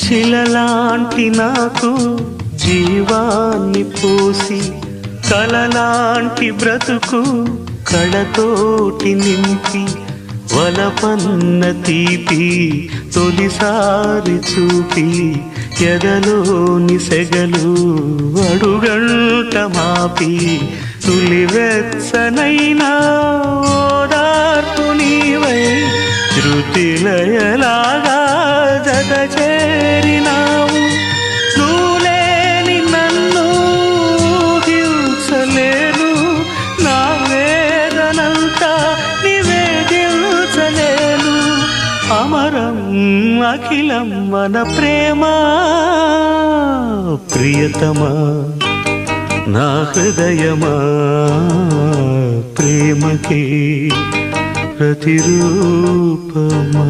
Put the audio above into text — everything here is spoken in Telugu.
శిలలాంటి నాకు జీవాన్ని పోసి కలలాంటి బ్రతుకు కళతోటి నింపి వలపన్న తీపి తొలిసారి చూపి ఎదలోని సెగలు అడుగంట మాపి తులివెచ్చనైనా ఓదార్పు నీవై శృతిలయలాగా జత చేరినావు నువ్వులేని నన్ను హింసలేను నా వేదనంతా నివేదించలేను అమరం అఖిలం మన ప్రేమ ప్రియతమా నా హృదయమా ప్రేమకి ప్రతిరూపమా